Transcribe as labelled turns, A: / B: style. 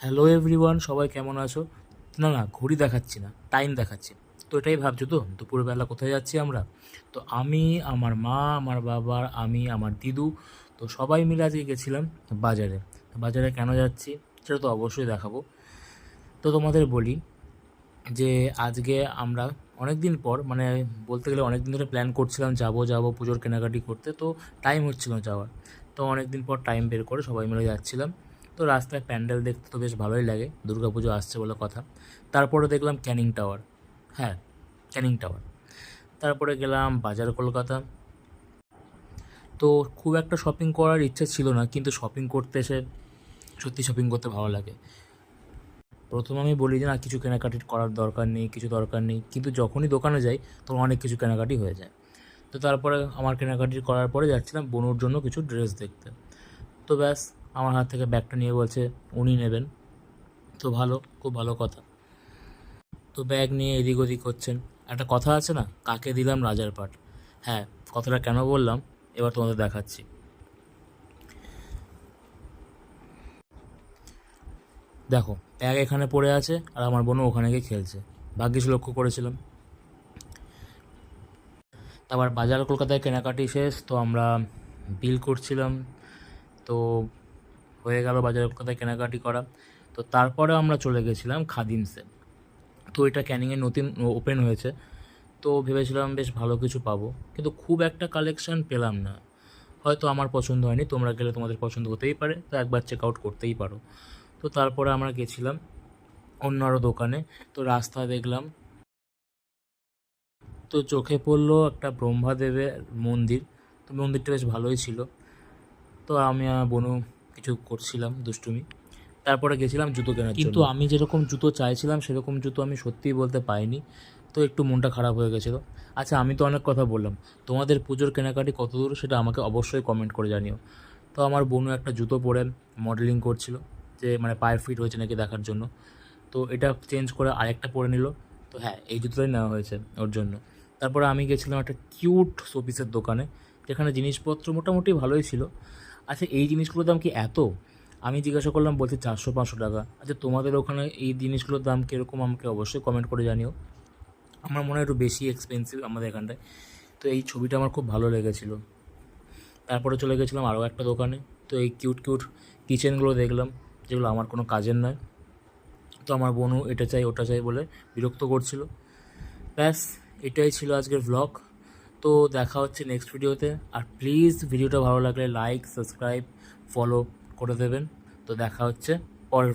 A: Hello everyone, সবাই কেমন আছো? না, ঘড়ি দেখাচ্ছি না, টাইম দেখাচ্ছি। তো এটাই ভাবছো তো দুপুরবেলা কোথায় যাচ্ছি আমরা? তো আমি, আমার মা, আমার বাবা, আমি, আমার দিদু, তো সবাই মিলে আজকে গেছিলাম বাজারে। বাজারে কেন যাচ্ছি সেটা তো অবশ্যই দেখাবো। তো তোমাদের বলি যে আজকে আমরা অনেক দিন পর, মানে বলতে গেলে অনেক দিন ধরে প্ল্যান করছিলাম যাবো পুজোর কেনাকাটি করতে, তো টাইম হচ্ছিল না যাওয়ার। তো অনেক দিন পর টাইম বের করে সবাই মিলে যাচ্ছিলাম। তো রাস্তায় প্যান্ডেল দেখতে তো বেশ ভালোই লাগে, দুর্গাপুজো আসছে বলে কথা। তারপরে দেখলাম ক্যানিং টাওয়ার। হ্যাঁ, ক্যানিং টাওয়ার। তারপরে গেলাম বাজার কলকাতা। তো খুব একটা শপিং করার ইচ্ছে ছিল না, কিন্তু শপিং করতে এসে সত্যি শপিং করতে ভালো লাগে। প্রথমে আমি বলি যে না, কিছু কেনাকাটি করার দরকার নেই, কিছু দরকার নেই, কিন্তু যখনই দোকানে যাই তখন অনেক কিছু কেনাকাটি হয়ে যায়। তো তারপরে আমার কেনাকাটি করার পরে যাচ্ছিলাম বনুর জন্য কিছু ড্রেস দেখতে। তো ব্যাস, আমার হাত থেকে ব্যাগটা নিয়ে বলছে উনি নেবেন। তো ভালো, খুব ভালো কথা। তো ব্যাগ নিয়ে এদিক ওদিক হচ্ছেন। একটা কথা আছে না, কাকে দিলাম রাজার পাট। হ্যাঁ, কথাটা কেন বললাম এবার তোমাদের দেখাচ্ছি। দেখো, ব্যাগ এখানে পড়ে আছে আর আমার বোনও ওখানে গিয়ে খেলছে। ভাগ্যিস লক্ষ্য করেছিলাম। তারপর বাজার কলকাতায় কেনাকাটি শেষ, তো আমরা বিল করছিলাম। তো হয়ে গেল বাজার কলকাতায় কেনাকাটি করা। তো তারপরে আমরা চলে গেছিলাম খাদিমসে। তো এটা ক্যানিংয়ে নতুন ওপেন হয়েছে। তো ভেবেছিলাম বেশ ভালো কিছু পাবো, কিন্তু খুব একটা কালেকশন পেলাম না। হয়তো আমার পছন্দ হয়নি, তোমরা গেলে তোমাদের পছন্দ হতেই পারে, তো একবার চেক আউট করতেই পারো। তো তারপরে আমরা গেছিলাম অন্য আরও দোকানে। তো রাস্তায় দেখলাম, তো চোখে পড়লো একটা ব্রহ্মাদেবের মন্দির। তো মন্দিরটা বেশ ভালোই ছিল। তো আমি আর বোনও কিছু করছিলাম দুষ্টুমি। তারপরে গেছিলাম জুতো কেনার জন্য, কিন্তু আমি যেরকম জুতো চাইছিলাম সেরকম জুতো আমি সত্যিই বলতে পাইনি। তো একটু মনটা খারাপ হয়ে গেছিলো। আচ্ছা, আমি তো অনেক কথা বললাম, তোমাদের পুজোর কেনাকাটি কত দূর সেটা আমাকে অবশ্যই কমেন্ট করে জানিও। তো আমার বোনও একটা জুতো পরে মডেলিং করছিল, যে মানে পায়ে ফিট হয়েছে নাকি দেখার জন্য। তো এটা চেঞ্জ করে আরেকটা পরে নিল। তো হ্যাঁ, এই জুতোটাই নেওয়া হয়েছে ওর জন্য। তারপরে আমি গেছিলাম একটা কিউট শোপিসের দোকানে, যেখানে জিনিসপত্র মোটামুটি ভালোই ছিল। আচ্ছা, এই জিনিসগুলোর দাম কি এত? আমি জিজ্ঞাসা করলাম, বলছে 400-500 টাকা। আচ্ছা, তোমাদের ওখানে এই জিনিসগুলোর দাম কীরকম আমাকে অবশ্যই কমেন্ট করে জানিও। আমার মনে হয় একটু বেশি এক্সপেন্সিভ আমাদের এখানটায়। তো এই ছবিটা আমার খুব ভালো লেগেছিলো। তারপরে চলে গেছিলাম আরও একটা দোকানে। তো এই কিউট কিউট কিচেনগুলো দেখলাম, যেগুলো আমার কোনো কাজের নয়। তো আমার বোনও এটা চাই ওটা চাই বলে বিরক্ত করছিল। ব্যাস, এটাই ছিল আজকের ভ্লগ। তো দেখা হচ্ছে নেক্সট ভিডিওতে। আর প্লিজ ভিডিওটা ভালো লাগলে লাইক, সাবস্ক্রাইব, ফলো করে দেবেন। তো দেখা হচ্ছে পরের